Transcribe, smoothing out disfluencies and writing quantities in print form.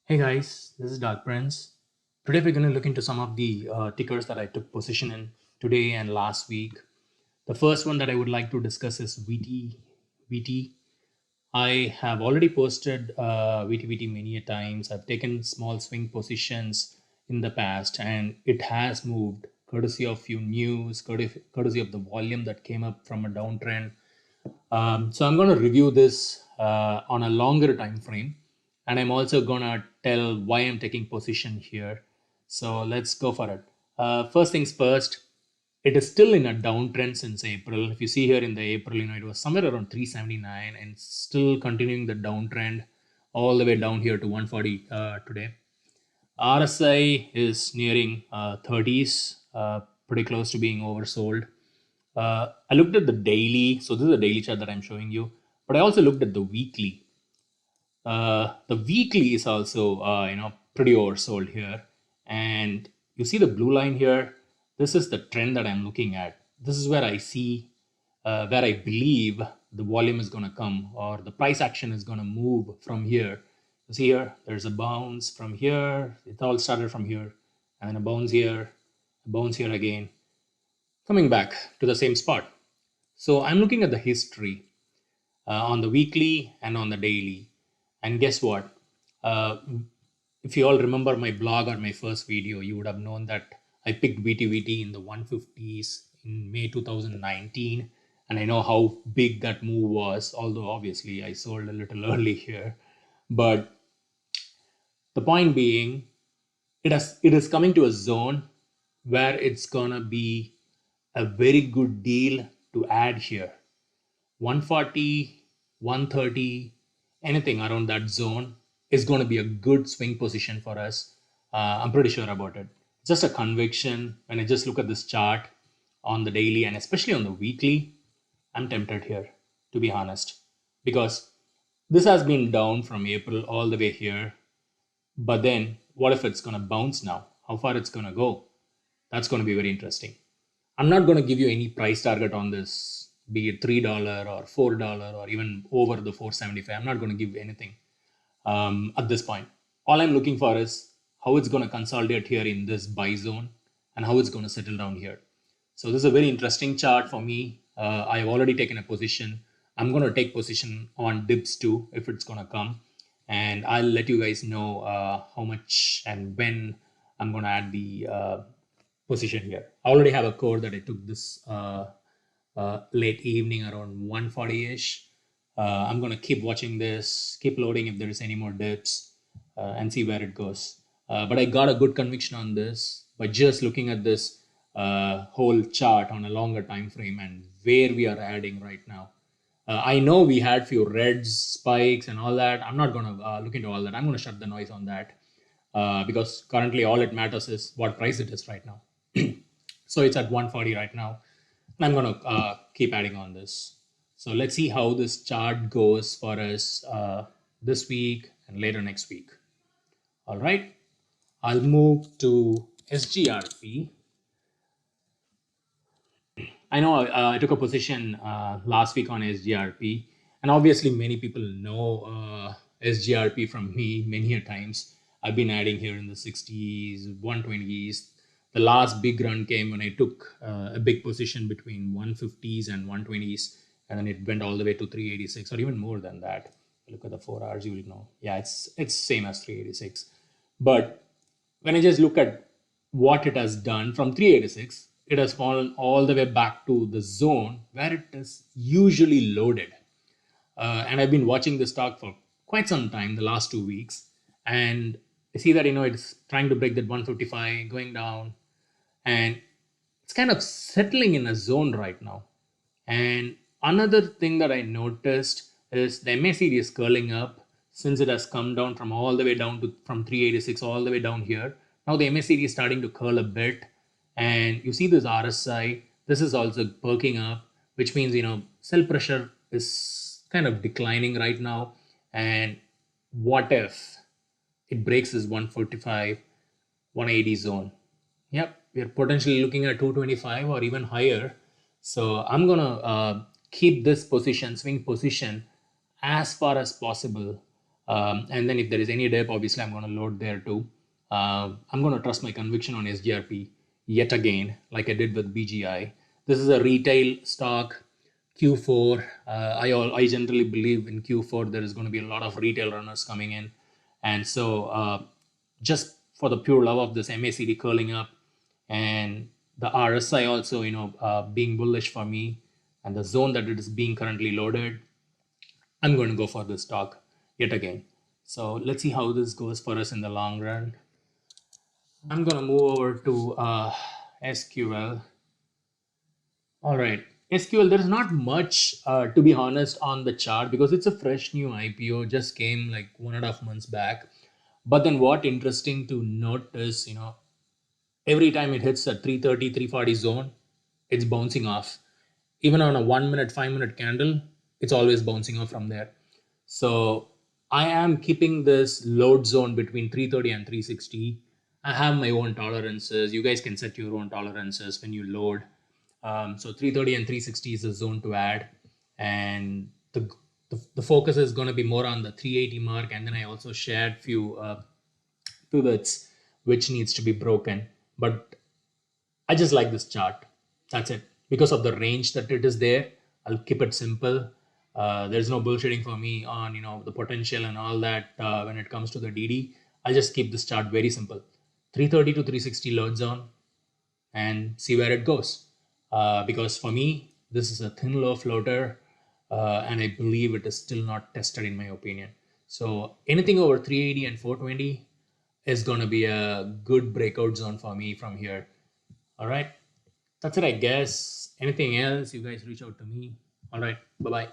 Hey guys, this is Dark Prince. Today we're going to look into some of the tickers that I took position in today and last week. The first one that I would like to discuss is VT. VT. I have already posted VT many a times. I've taken small swing positions in the past, and it has moved courtesy of few news, courtesy of the volume that came up from a downtrend. So I'm going to review this on a longer time frame, and I'm also going to tell why I'm taking position here. So let's go for it. First things first, it is still in a downtrend since April. If you see here in the April, it was somewhere around 379 and still continuing the downtrend all the way down here to 140 today. RSI is nearing 30s, pretty close to being oversold. I looked at the daily, so this is a daily chart that I'm showing you, but I also looked at the weekly. The weekly is also, pretty oversold here. And you see the blue line here. This is the trend that I'm looking at. This is where I see, where I believe the volume is going to come or the price action is going to move from here. You see here, there's a bounce from here. It all started from here, and then a bounce here again, coming back to the same spot. So I'm looking at the history on the weekly and on the daily. And guess what? Uh, if you all remember my blog or my first video, you would have known that I picked VTVT in the 150s in May 2019. And I know how big that move was, although obviously I sold a little early here. But the point being, it is coming to a zone where it's gonna be a very good deal to add here. 140, 130, anything around that zone is going to be a good swing position for us. I'm pretty sure about it. Just a conviction when I just look at this chart on the daily and especially on the weekly. I'm tempted here, to be honest, because this has been down from April all the way here. But then, what if it's going to bounce now? How far it's going to go? That's going to be very interesting. I'm not going to give you any price target on this, be it $3 or $4 or even over the 475. I'm not going to give anything at this point. All I'm looking for is how it's going to consolidate here in this buy zone and how it's going to settle down here. So this is a very interesting chart for me. I've already taken a position. I'm going to take position on dips too if it's going to come, and I'll let you guys know how much and when I'm going to add the position here. I already have a core that I took this late evening around 140ish. I'm going to keep watching this, keep loading if there is any more dips, and see where it goes. But I got a good conviction on this by just looking at this whole chart on a longer time frame and where we are adding right now. I know we had few red spikes and all that. I'm not going to look into all that. I'm going to shut the noise on that because currently all it matters is what price it is right now. So it's at 140 right now. And I'm going to keep adding on this. So let's see how this chart goes for us this week and later next week. All right. I'll move to SGRP. I know I took a position last week on SGRP, and obviously many people know SGRP from me many a times. I've been adding here in the 60s, 120s. The last big run came when I took a big position between 150s and 120s, and then it went all the way to 386 or even more than that. Look at the 4 hours, you will know. Yeah, it's same as 386. But when I just look at what it has done from 386, it has fallen all the way back to the zone where it is usually loaded. And I've been watching this stock for quite some time, the last 2 weeks, and I see that it's trying to break that 155, going down, and it's kind of settling in a zone right now. And another thing that I noticed is the MACD is curling up since it has come down from all the way down to from 386 all the way down here. Now the MACD is starting to curl a bit, and you see this RSI. This is also perking up, which means sell pressure is kind of declining right now. And what if it breaks this 145, 180 zone? Yep, we're potentially looking at 225 or even higher. So I'm gonna keep this position, swing position, as far as possible And then if there is any dip, obviously I'm going to load there too. I'm going to trust my conviction on SGRP yet again, like I did with BGI. This is a retail stock. Q4, I generally believe in Q4 there is going to be a lot of retail runners coming in, and so just for the pure love of this MACD curling up, and the RSI also, being bullish for me, and the zone that it is being currently loaded, I'm going to go for this stock yet again. So let's see how this goes for us in the long run. I'm going to move over to SQL. All right. SQL, there's not much, to be honest, on the chart because it's a fresh new IPO, just came like 1.5 months back. But then what interesting to note is, every time it hits a 330, 340 zone, it's bouncing off. Even on a 1 minute, 5 minute candle, it's always bouncing off from there. So I am keeping this load zone between 330 and 360. I have my own tolerances. You guys can set your own tolerances when you load. So 330 and 360 is a zone to add. And the focus is going to be more on the 380 mark. And then I also shared few pivots which needs to be broken. But I just like this chart. That's it. Because of the range that it is there, I'll keep it simple. There's no bullshitting for me on the potential and all that when it comes to the DD. I'll just keep this chart very simple. 330 to 360 load zone and see where it goes. Because for me, this is a thin low floater, and I believe it is still not tested in my opinion. So anything over 380 and 420 is going to be a good breakout zone for me from here. All right. That's it, I guess. Anything else, you guys reach out to me. All right. Bye bye.